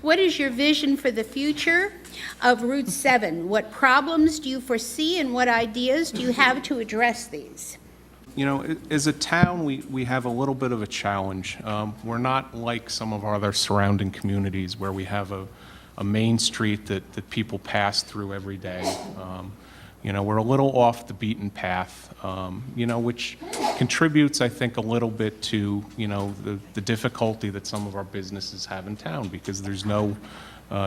What is your vision for the future of Route 7? What problems do you foresee and what ideas do you have to address these? You know, as a town, we have a little bit of a challenge. We're not like some of our other surrounding communities where we have a main street that people pass through every day. You know, we're a little off the beaten path, you know, which contributes, I think, a little bit to, you know, the difficulty that some of our businesses have in town because there's no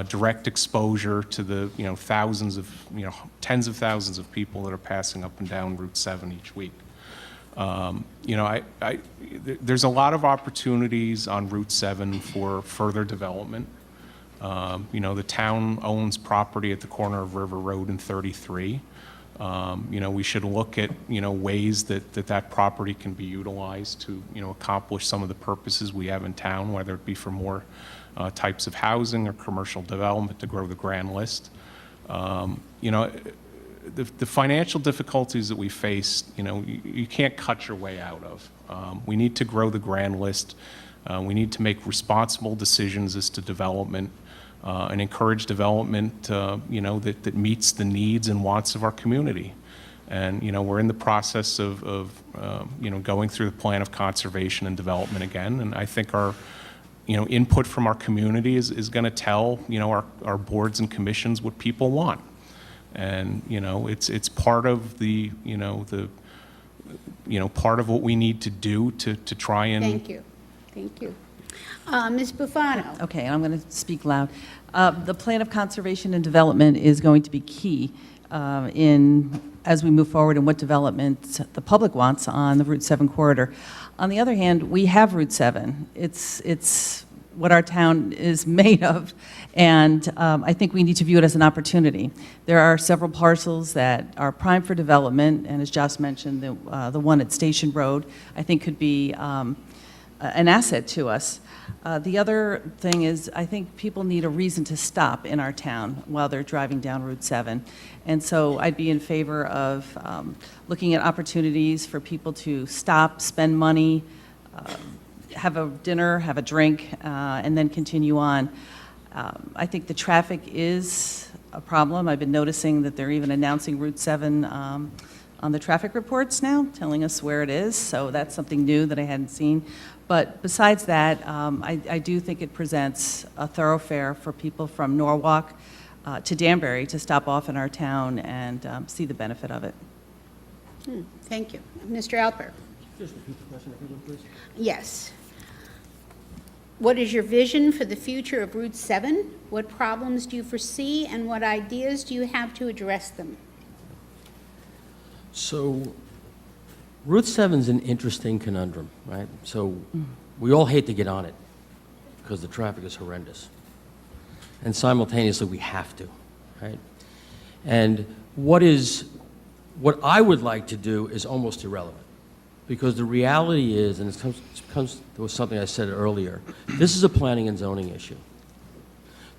direct exposure to the, you know, thousands of, you know, tens of thousands of people that are passing up and down Route 7 each week. You know, there's a lot of opportunities on Route 7 for further development. You know, the town owns property at the corner of River Road and 33. You know, we should look at, you know, ways that property can be utilized to, you know, accomplish some of the purposes we have in town, whether it be for more types of housing or commercial development to grow the grand list. You know, the financial difficulties that we face, you know, you can't cut your way out of. We need to grow the grand list. We need to make responsible decisions as to development and encourage development, you know, that meets the needs and wants of our community. And, you know, we're in the process of you know, going through the plan of conservation and development again. And I think our, you know, input from our community is going to tell, you know, our boards and commissions what people want. And, you know, it's part of the, you know, part of what we need to do to try and. Thank you. Thank you. Ms. Bufano. Okay, I'm going to speak loud. The plan of conservation and development is going to be key as we move forward and what development the public wants on the Route 7 corridor. On the other hand, we have Route 7. It's what our town is made of, and I think we need to view it as an opportunity. There are several parcels that are prime for development, and as Joss mentioned, the one at Station Road, I think could be an asset to us. The other thing is, I think people need a reason to stop in our town while they're driving down Route 7. And so I'd be in favor of looking at opportunities for people to stop, spend money, have a dinner, have a drink, and then continue on. I think the traffic is a problem. I've been noticing that they're even announcing Route 7 on the traffic reports now, telling us where it is, so that's something new that I hadn't seen. But besides that, I do think it presents a thoroughfare for people from Norwalk to Danbury to stop off in our town and see the benefit of it. Thank you. Mr. Alper. Just repeat the question, if you would, please. Yes. What is your vision for the future of Route 7? What problems do you foresee and what ideas do you have to address them? So, Route 7 is an interesting conundrum, right? So, we all hate to get on it because the traffic is horrendous. And simultaneously, we have to, right? And what I would like to do is almost irrelevant. Because the reality is, and it comes to something I said earlier, this is a planning and zoning issue.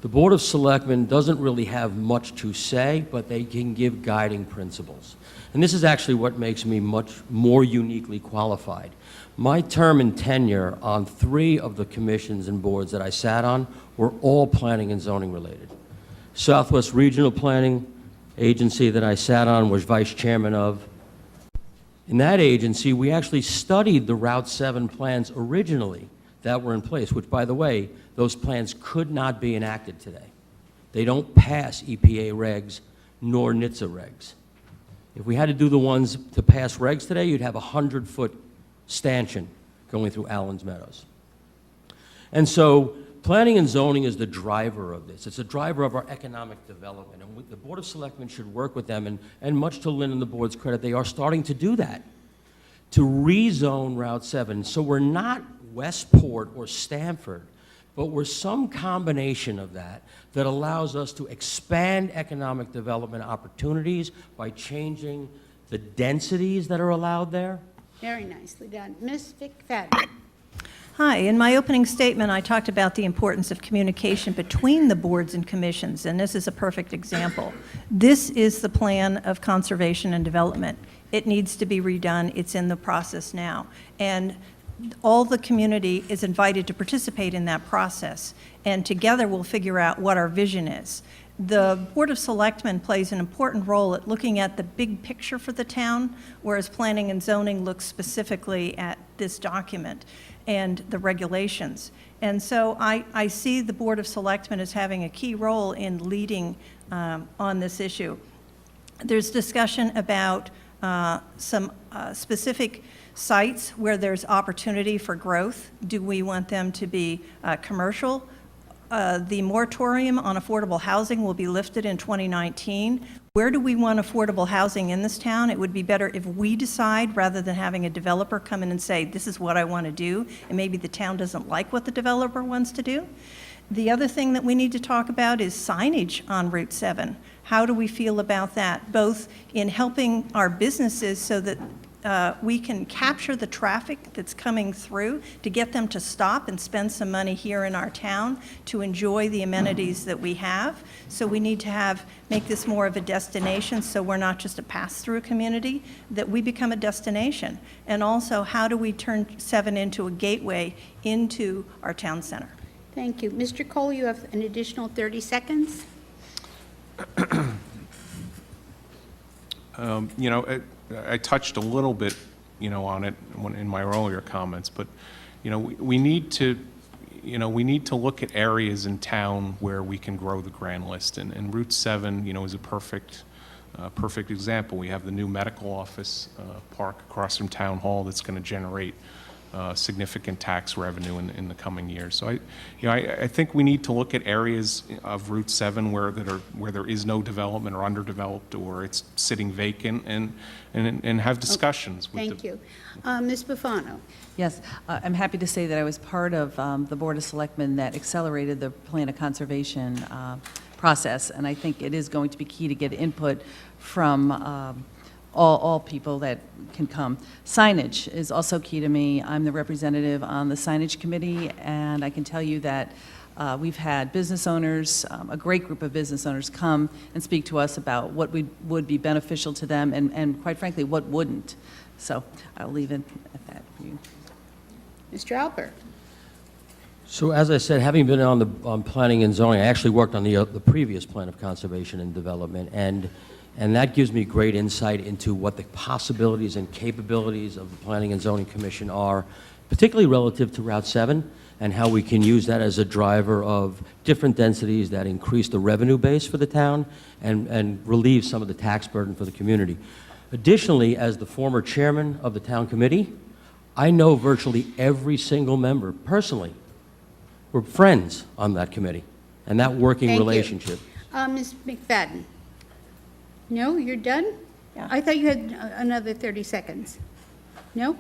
The Board of Selectmen doesn't really have much to say, but they can give guiding principles. And this is actually what makes me much more uniquely qualified. My term and tenure on 3 of the commissions and boards that I sat on were all planning and zoning related. Southwest Regional Planning Agency that I sat on, was vice chairman of. In that agency, we actually studied the Route 7 plans originally that were in place, which, by the way, those plans could not be enacted today. They don't pass EPA regs nor NHTSA regs. If we had to do the ones to pass regs today, you'd have a 100-foot stanchion going through Allen's Meadows. And so planning and zoning is the driver of this. It's a driver of our economic development. And the Board of Selectmen should work with them, and much to Lynn and the board's credit, they are starting to do that, to rezone Route 7. So we're not Westport or Stamford, but we're some combination of that allows us to expand economic development opportunities by changing the densities that are allowed there. Very nicely done. Ms. McFadden. Hi. In my opening statement, I talked about the importance of communication between the boards and commissions, and this is a perfect example. This is the plan of conservation and development. It needs to be redone. It's in the process now. And all the community is invited to participate in that process, and together we'll figure out what our vision is. The Board of Selectmen plays an important role at looking at the big picture for the town, whereas planning and zoning looks specifically at this document and the regulations. And so I see the Board of Selectmen as having a key role in leading on this issue. There's discussion about some specific sites where there's opportunity for growth. Do we want them to be commercial? The moratorium on affordable housing will be lifted in 2019. Where do we want affordable housing in this town? It would be better if we decide rather than having a developer come in and say, this is what I want to do, and maybe the town doesn't like what the developer wants to do. The other thing that we need to talk about is signage on Route 7. How do we feel about that, both in helping our businesses so that we can capture the traffic that's coming through to get them to stop and spend some money here in our town to enjoy the amenities that we have. So we need to make this more of a destination, so we're not just a pass-through community, that we become a destination. And also, how do we turn 7 into a gateway into our town center? Thank you. Mr. Cole, you have an additional 30 seconds. You know, I touched a little bit, you know, on it in my earlier comments, but, you know, we need to, you know, we need to look at areas in town where we can grow the grand list, and Route 7, you know, is a perfect example. We have the new medical office park across from Town Hall that's going to generate significant tax revenue in the coming years. So I think we need to look at areas of Route 7 where there is no development or underdeveloped, or it's sitting vacant, and have discussions with Thank you. Ms. Bufano. Yes, I'm happy to say that I was part of the Board of Selectmen that accelerated the plan of conservation process, and I think it is going to be key to get input from all people that can come. Signage is also key to me. I'm the representative on the signage committee, and I can tell you that we've had business owners, a great group of business owners, come and speak to us about what would be beneficial to them, and quite frankly, what wouldn't. So I'll leave it at that for you. Mr. Alper. So as I said, having been on planning and zoning, I actually worked on the previous plan of conservation and development, and that gives me great insight into what the possibilities and capabilities of the Planning and Zoning Commission are, particularly relative to Route 7, and how we can use that as a driver of different densities that increase the revenue base for the town and relieve some of the tax burden for the community. Additionally, as the former chairman of the town committee, I know virtually every single member personally. We're friends on that committee and that working Thank you. relationship. Ms. McFadden. No, you're done? Yeah. I thought you had another 30 seconds. No?